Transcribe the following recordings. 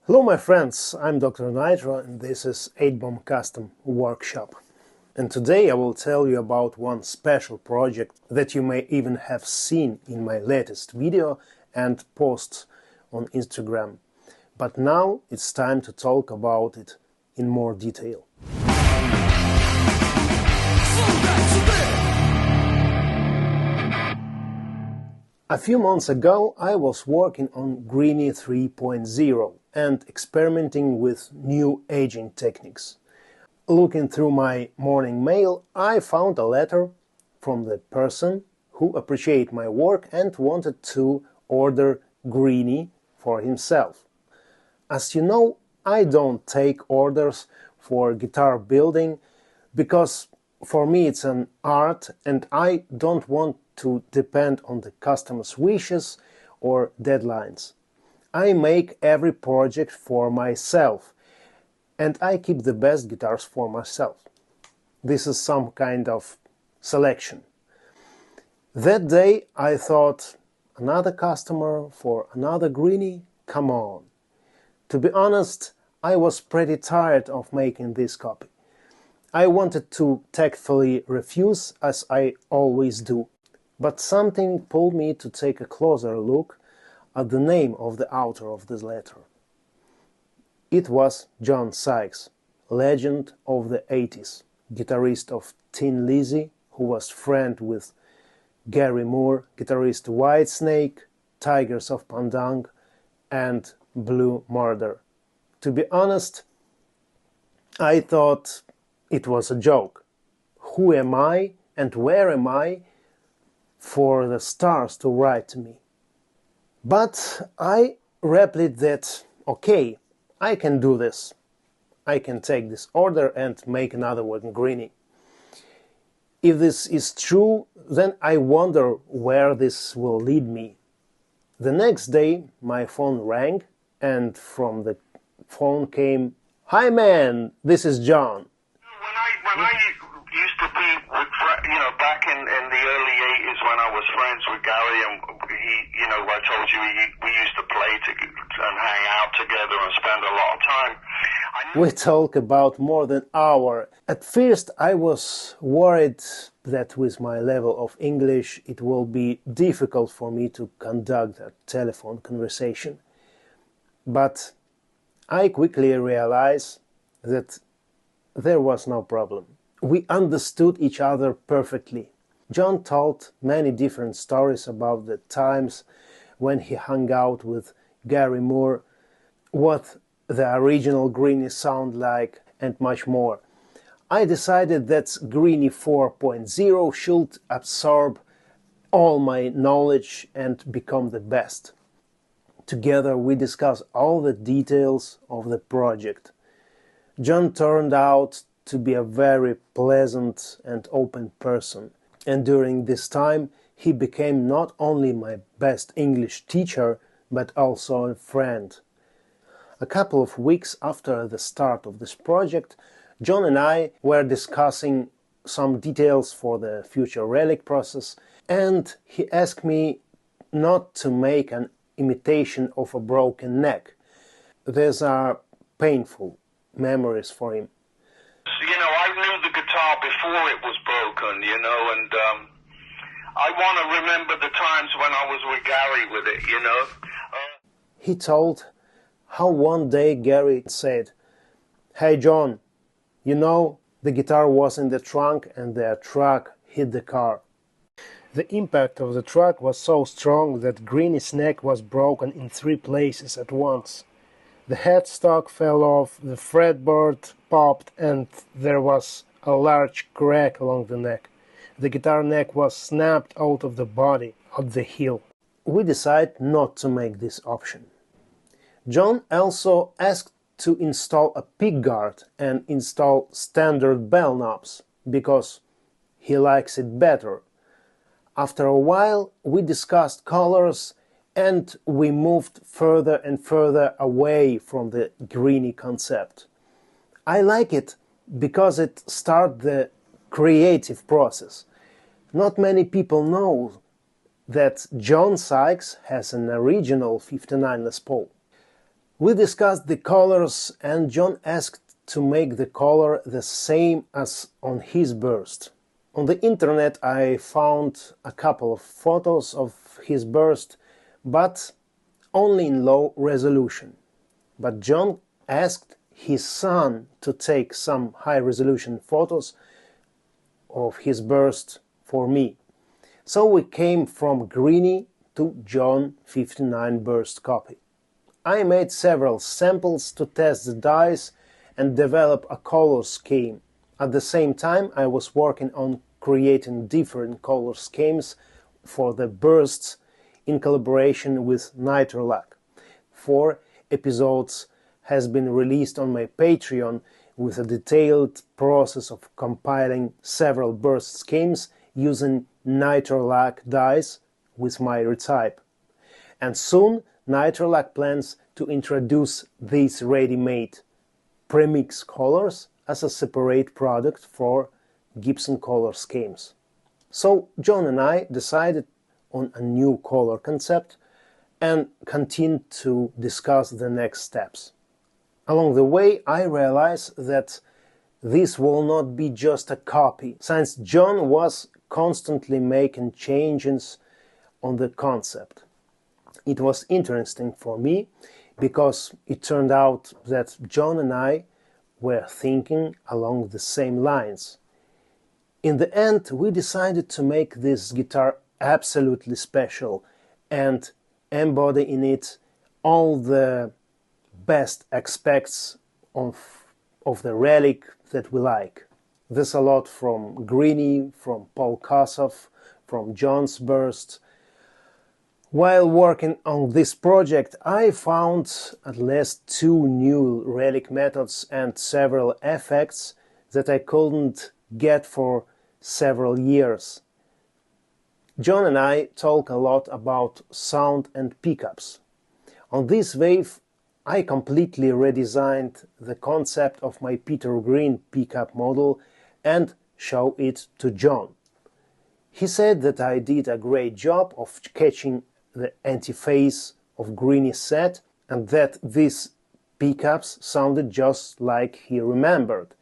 Hello my friends, I'm Dr. Nitro and this is 8-Bomb Custom Workshop. And today I will tell you about one special project that you may even have seen in my latest video and posts on Instagram. But now it's time to talk about it in more detail. A few months ago I was working on Greenie 3.0 and experimenting with new aging techniques. Looking through my morning mail, I found a letter from the person who appreciated my work and wanted to order Greenie for himself. As you know, I don't take orders for guitar building because for me it's an art and I don't want to depend on the customer's wishes or deadlines. I make every project for myself and I keep the best guitars for myself. This is some kind of selection. That day I thought, another customer for another Greenie? Come on. To be honest, I was pretty tired of making this copy. I wanted to tactfully refuse, as I always do. But something pulled me to take a closer look at the name of the author of this letter. It was John Sykes, legend of the 80s, guitarist of Tin Lizzy, who was friend with Gary Moore, guitarist Whitesnake, Tigers of Pandang, and Blue Murder. To be honest, I thought it was a joke. Who am I and where am I for the stars to write to me? But I replied that, okay, I can do this. I can take this order and make another one Greenie. If this is true, then I wonder where this will lead me. The next day my phone rang and from the phone came, "Hi man, this is John." When I used to be, back in the early 80s when I was friends with Gary and I told you we used to play and hang out together and spend a lot of time. We talk about more than an hour. At first I was worried that with my level of English it will be difficult for me to conduct a telephone conversation. But I quickly realized that there was no problem. We understood each other perfectly. John told many different stories about the times when he hung out with Gary Moore, what the original Greenie sound like, and much more. I decided that Greenie 4.0 should absorb all my knowledge and become the best. Together we discussed all the details of the project. John turned out to be a very pleasant and open person, and during this time he became not only my best English teacher, but also a friend. A couple of weeks after the start of this project, John and I were discussing some details for the future Relic process, and he asked me not to make an imitation of a broken neck. These are painful memories for him. I knew the guitar before it was broken, and I want to remember the times when I was with Gary with it, He told how one day Gary said, "Hey John, the guitar was in the trunk and the truck hit the car. The impact of the truck was so strong that Greenie's neck was broken in 3 places at once. The headstock fell off, the fretboard popped, and there was a large crack along the neck. The guitar neck was snapped out of the body at the heel." We decided not to make this option. John also asked to install a pickguard and install standard bell knobs, because he likes it better. After a while we discussed colors and we moved further and further away from the Greenie concept. I like it because it starts the creative process. Not many people know that John Sykes has an original 59 Les Paul. We discussed the colors and John asked to make the color the same as on his burst. On the internet I found a couple of photos of his burst, but only in low resolution. But John asked his son to take some high-resolution photos of his burst for me. So we came from Greeny to John 59 burst copy. I made several samples to test the dyes and develop a color scheme. At the same time, I was working on creating different color schemes for the bursts in collaboration with NITORLACK. 4 episodes has been released on my Patreon with a detailed process of compiling several burst schemes using NITORLACK dyes with my retype. And soon NITORLACK plans to introduce these ready-made premix colors as a separate product for Gibson color schemes. So John and I decided on a new color concept and continued to discuss the next steps. Along the way, I realized that this will not be just a copy, since John was constantly making changes on the concept. It was interesting for me because it turned out that John and I were thinking along the same lines. In the end, we decided to make this guitar absolutely special and embody in it all the best aspects of the Relic that we like. There's a lot from Greeny, from Paul Kossoff, from John's burst. While working on this project, I found at least 2 new Relic methods and several effects that I couldn't get for several years. John and I talk a lot about sound and pickups. On this wave, I completely redesigned the concept of my Peter Green pickup model and show it to John. He said that I did a great job of catching the Antiface of Greeny's set and that these pickups sounded just like he remembered.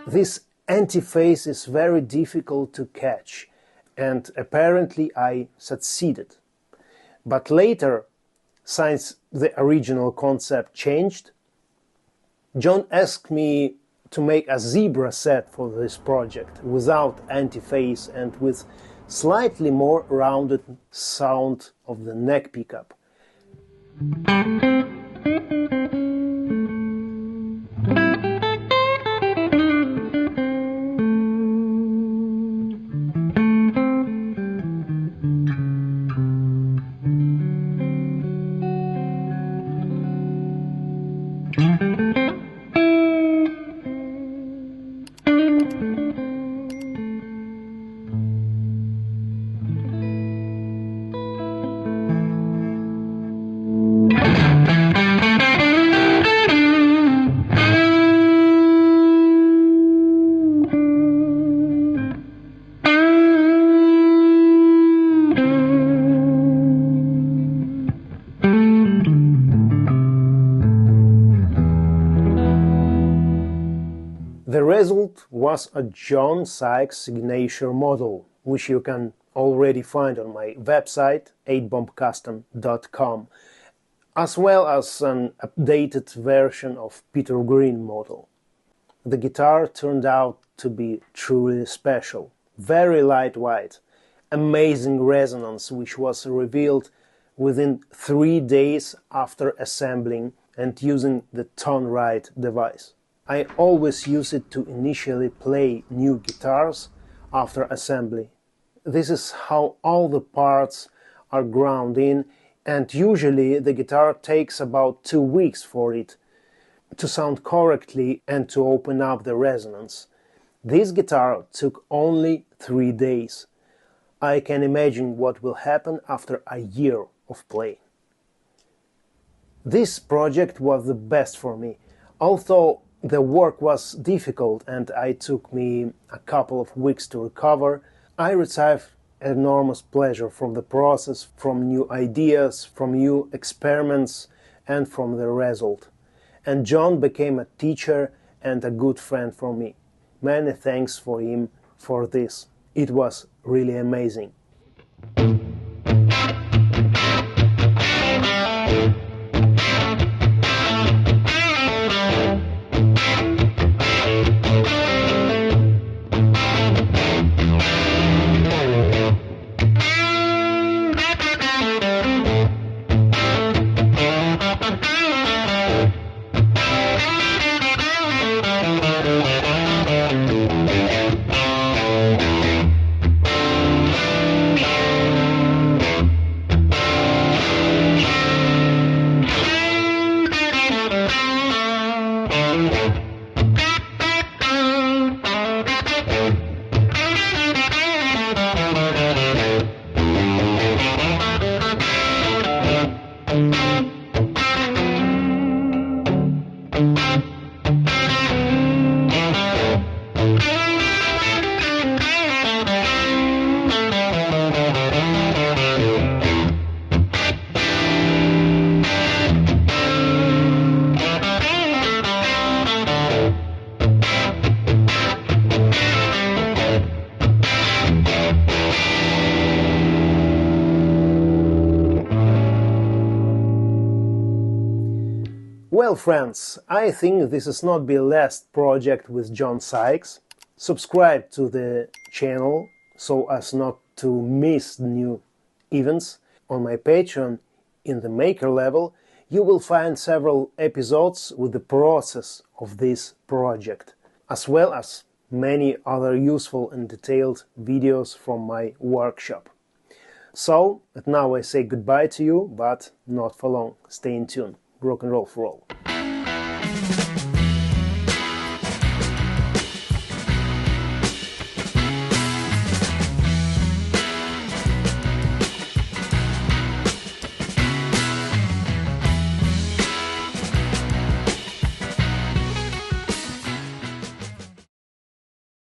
This Antiface is very difficult to catch, and apparently I succeeded. But later, since the original concept changed, John asked me to make a zebra set for this project without Antiface and with slightly more rounded sound of the neck pickup. The result was a John SYKES signature model, which you can already find on my website 8bombcustom.com, as well as an updated version of Peter Green model. The guitar turned out to be truly special, very lightweight, amazing resonance which was revealed within 3 days after assembling and using the tone-right device. I always use it to initially play new guitars after assembly. This is how all the parts are ground in, and usually the guitar takes about 2 weeks for it to sound correctly and to open up the resonance. This guitar took only 3 days. I can imagine what will happen after a year of playing. This project was the best for me. Although the work was difficult and it took me a couple of weeks to recover, I received enormous pleasure from the process, from new ideas, from new experiments, and from the result. And John became a teacher and a good friend for me. Many thanks for him for this. It was really amazing. Well, friends, I think this is not the last project with John SYKES. Subscribe to the channel so as not to miss new events. On my Patreon, in the Maker level, you will find several episodes with the process of this project, as well as many other useful and detailed videos from my workshop. So, now I say goodbye to you, but not for long. Stay in tune. Rock and roll for all.